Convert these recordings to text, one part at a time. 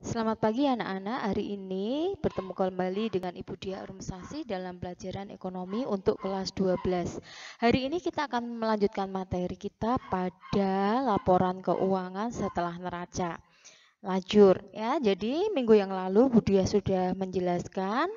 Selamat pagi anak-anak, hari ini bertemu kembali dengan Ibu Dia Arumsasi dalam pelajaran ekonomi untuk kelas 12. Hari ini kita akan melanjutkan materi kita pada laporan keuangan setelah neraca lajur ya. Jadi minggu yang lalu Bu Dia sudah menjelaskan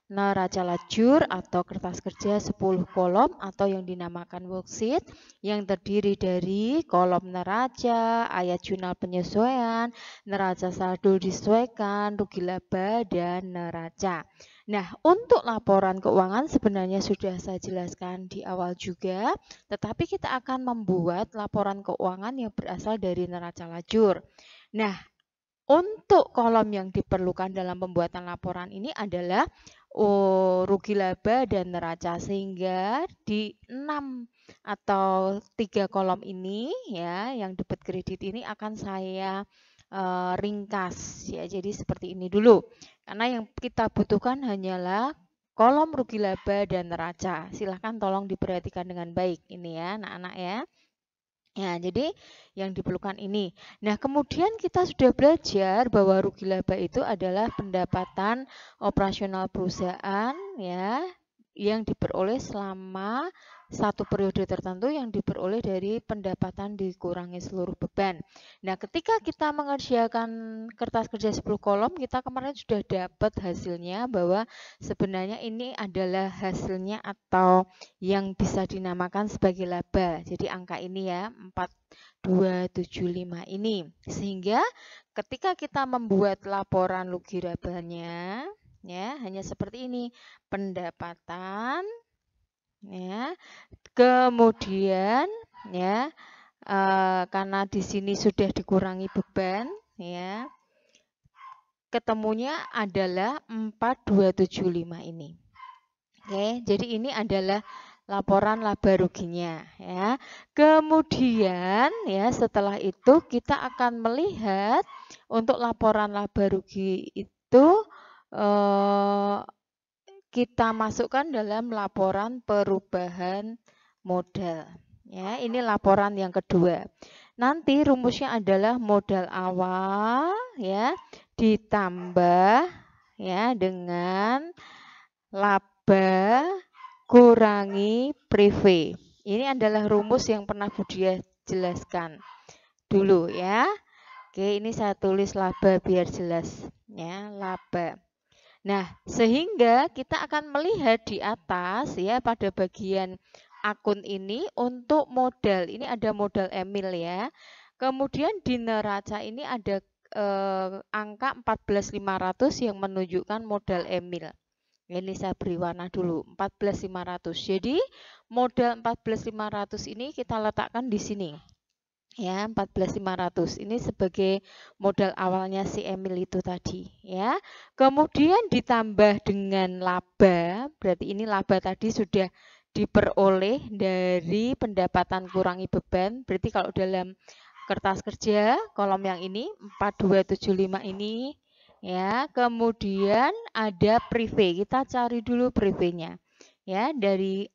neraca lajur atau kertas kerja 10 kolom atau yang dinamakan worksheet yang terdiri dari kolom neraca, ayat jurnal penyesuaian, neraca saldo disesuaikan, rugi laba, dan neraca. Nah, untuk laporan keuangan sebenarnya sudah saya jelaskan di awal juga, tetapi kita akan membuat laporan keuangan yang berasal dari neraca lajur. Nah, untuk kolom yang diperlukan dalam pembuatan laporan ini adalah rugi laba dan neraca, sehingga di 6 atau 3 kolom ini ya yang debit kredit ini akan saya ringkas ya. Jadi seperti ini dulu. Karena yang kita butuhkan hanyalah kolom rugi laba dan neraca. Silahkan tolong diperhatikan dengan baik ini ya anak-anak ya. Ya, jadi yang diperlukan ini. Nah, kemudian kita sudah belajar bahwa rugi laba itu adalah pendapatan operasional perusahaan ya yang diperoleh selama satu periode tertentu yang diperoleh dari pendapatan dikurangi seluruh beban. Nah, ketika kita mengerjakan kertas kerja 10 kolom, kita kemarin sudah dapat hasilnya bahwa sebenarnya ini adalah hasilnya atau yang bisa dinamakan sebagai laba. Jadi angka ini ya 4275 ini. Sehingga ketika kita membuat laporan rugi labanya ya hanya seperti ini. Pendapatan ya. Kemudian ya karena di sini sudah dikurangi beban ya. Ketemunya adalah 4275 ini. Oke, jadi ini adalah laporan laba ruginya ya. Kemudian ya setelah itu kita akan melihat untuk laporan laba rugi itu kita masukkan dalam laporan perubahan modal. Ya, ini laporan yang kedua. Nanti rumusnya adalah modal awal ya ditambah ya dengan laba kurangi prive. Ini adalah rumus yang pernah Bu Dia jelaskan dulu ya. Oke, ini saya tulis laba biar jelas ya, laba. Nah, sehingga kita akan melihat di atas ya pada bagian akun ini untuk modal. Ini ada modal Emil ya. Kemudian di neraca ini ada angka 14.500 yang menunjukkan modal Emil. Ini saya beri warna dulu, 14.500. Jadi modal 14.500 ini kita letakkan di sini. Ya, 14.500 ini sebagai modal awalnya si Emil itu tadi ya. Kemudian ditambah dengan laba, berarti ini laba tadi sudah diperoleh dari pendapatan kurangi beban. Berarti kalau dalam kertas kerja kolom yang ini 4275 ini ya. Kemudian ada prive, kita cari dulu privenya ya. Dari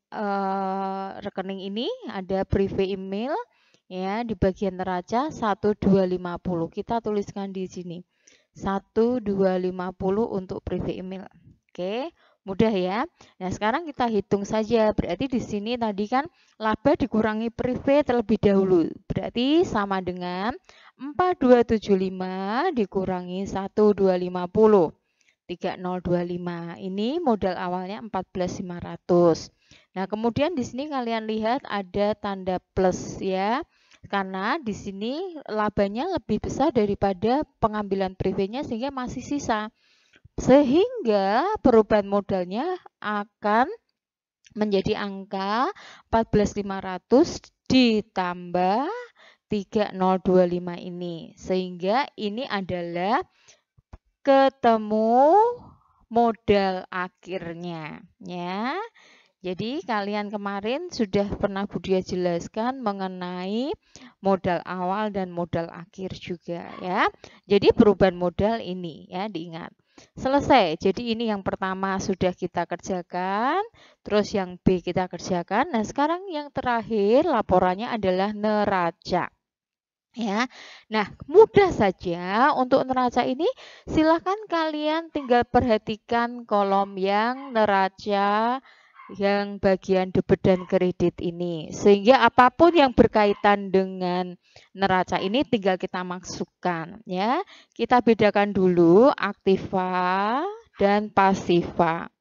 rekening ini ada prive email ya, di bagian neraca 1250. Kita tuliskan di sini 1250 untuk prive email. Oke, mudah ya. Nah, sekarang kita hitung saja. Berarti di sini tadi kan laba dikurangi prive terlebih dahulu. Berarti sama dengan 4275 dikurangi 1250. 3025. Ini modal awalnya 14.500. Nah, kemudian di sini kalian lihat ada tanda plus ya. Karena di sini labanya lebih besar daripada pengambilan privenya sehingga masih sisa. Sehingga perubahan modalnya akan menjadi angka 14.500 ditambah 3025 ini. Sehingga ini adalah ketemu modal akhirnya ya. Jadi kalian kemarin sudah pernah Bu Dia jelaskan mengenai modal awal dan modal akhir juga ya. Jadi perubahan modal ini ya diingat. Selesai. Jadi ini yang pertama sudah kita kerjakan, terus yang B kita kerjakan. Nah, sekarang yang terakhir laporannya adalah neraca. Ya. Nah, mudah saja untuk neraca ini silahkan kalian tinggal perhatikan kolom yang neraca yang bagian debit dan kredit ini. Sehingga apapun yang berkaitan dengan neraca ini tinggal kita masukkan ya. Kita bedakan dulu aktiva dan pasiva.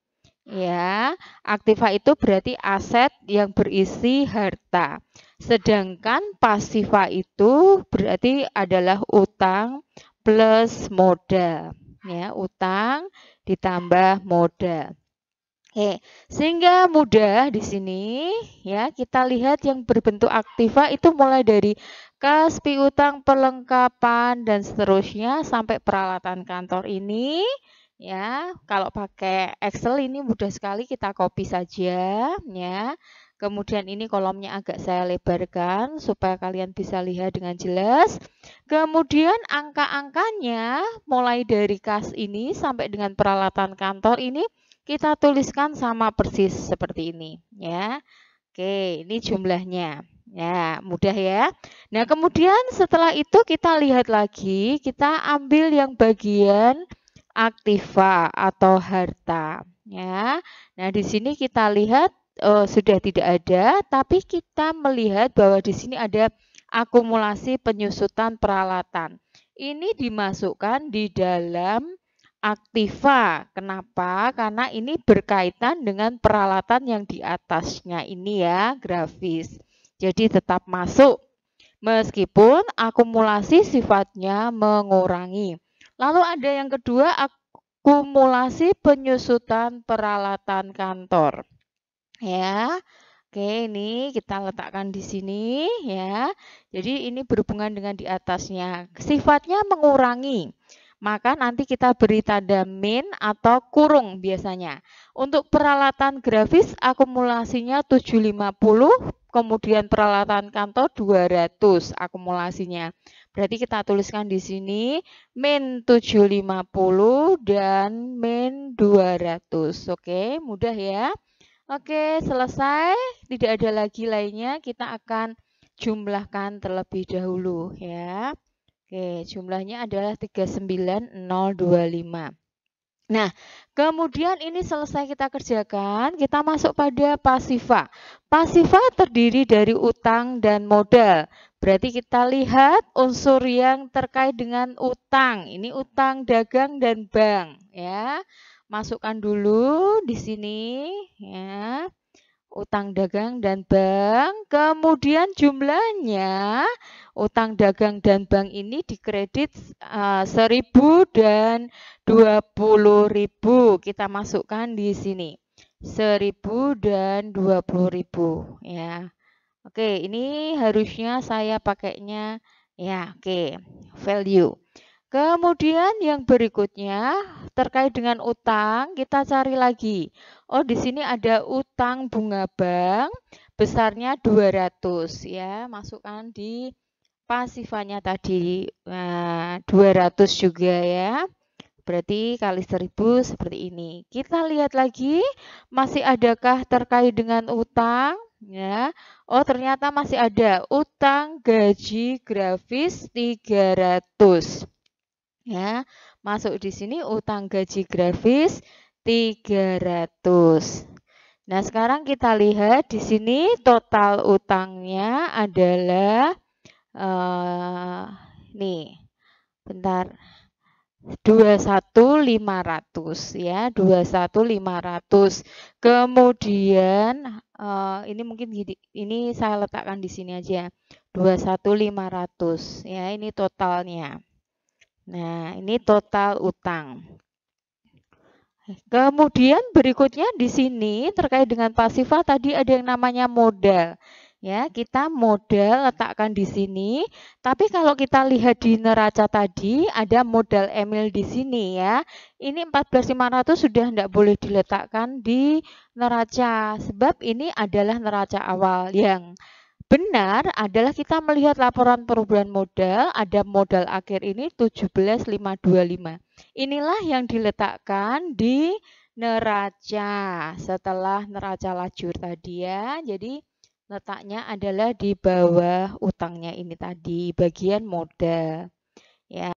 Ya, aktiva itu berarti aset yang berisi harta. Sedangkan pasiva itu berarti adalah utang plus modal. Ya, utang ditambah modal. Oke, sehingga mudah di sini ya kita lihat yang berbentuk aktiva itu mulai dari kas piutang perlengkapan dan seterusnya sampai peralatan kantor ini. Ya, kalau pakai Excel ini mudah sekali kita copy saja ya. Kemudian ini kolomnya agak saya lebarkan supaya kalian bisa lihat dengan jelas. Kemudian angka-angkanya mulai dari kas ini sampai dengan peralatan kantor ini kita tuliskan sama persis seperti ini ya. Oke, ini jumlahnya. Ya, mudah ya. Nah, kemudian setelah itu kita lihat lagi, kita ambil yang bagian aktiva atau harta ya. Nah, di sini kita lihat sudah tidak ada, tapi kita melihat bahwa di sini ada akumulasi penyusutan peralatan. Ini dimasukkan di dalam aktiva. Kenapa? Karena ini berkaitan dengan peralatan yang di atasnya ini ya, grafis. Jadi tetap masuk meskipun akumulasi sifatnya mengurangi. Lalu ada yang kedua, akumulasi penyusutan peralatan kantor. Ya. Oke, ini kita letakkan di sini ya. Jadi ini berhubungan dengan di atasnya. Sifatnya mengurangi. Maka nanti kita beri tanda min atau kurung biasanya. Untuk peralatan grafis akumulasinya 750, kemudian peralatan kantor 200 akumulasinya. Berarti kita tuliskan di sini min 750 dan min 200. Oke, mudah ya. Oke, selesai. Tidak ada lagi lainnya. Kita akan jumlahkan terlebih dahulu ya. Oke, jumlahnya adalah 39025. Nah, kemudian ini selesai kita kerjakan, kita masuk pada pasiva. Pasiva terdiri dari utang dan modal. Berarti kita lihat unsur yang terkait dengan utang. Ini utang dagang dan bank ya. Masukkan dulu di sini ya. Utang dagang dan bank, kemudian jumlahnya utang dagang dan bank ini dikredit 1.000 dan 20.000. Kita masukkan di sini 1.000 dan 20.000 ya. Oke, ini harusnya saya pakainya ya, oke, value. Kemudian yang berikutnya terkait dengan utang, kita cari lagi. Oh, di sini ada utang bunga bank besarnya 200 ya. Masukkan di pasivanya tadi. Nah, 200 juga ya. Berarti kali 1.000 seperti ini. Kita lihat lagi, masih adakah terkait dengan utang? Ya. Oh, ternyata masih ada utang gaji grafis 300. Ya, masuk di sini utang gaji grafis 300. Nah, sekarang kita lihat di sini total utangnya adalah nih. Bentar. 21.500 ya, 21.500. Kemudian ini mungkin ini saya letakkan di sini aja. 21.500 ya, ini totalnya. Nah, ini total utang. Kemudian berikutnya di sini terkait dengan pasiva tadi ada yang namanya modal. Ya, kita modal letakkan di sini. Tapi kalau kita lihat di neraca tadi ada modal Emil di sini ya. Ini 14.500 sudah tidak boleh diletakkan di neraca sebab ini adalah neraca awal. Yang benar adalah kita melihat laporan perubahan modal, ada modal akhir ini 17.525. Inilah yang diletakkan di neraca setelah neraca lajur tadi ya. Jadi Letaknya adalah di bawah utangnya ini tadi, bagian moda. Ya.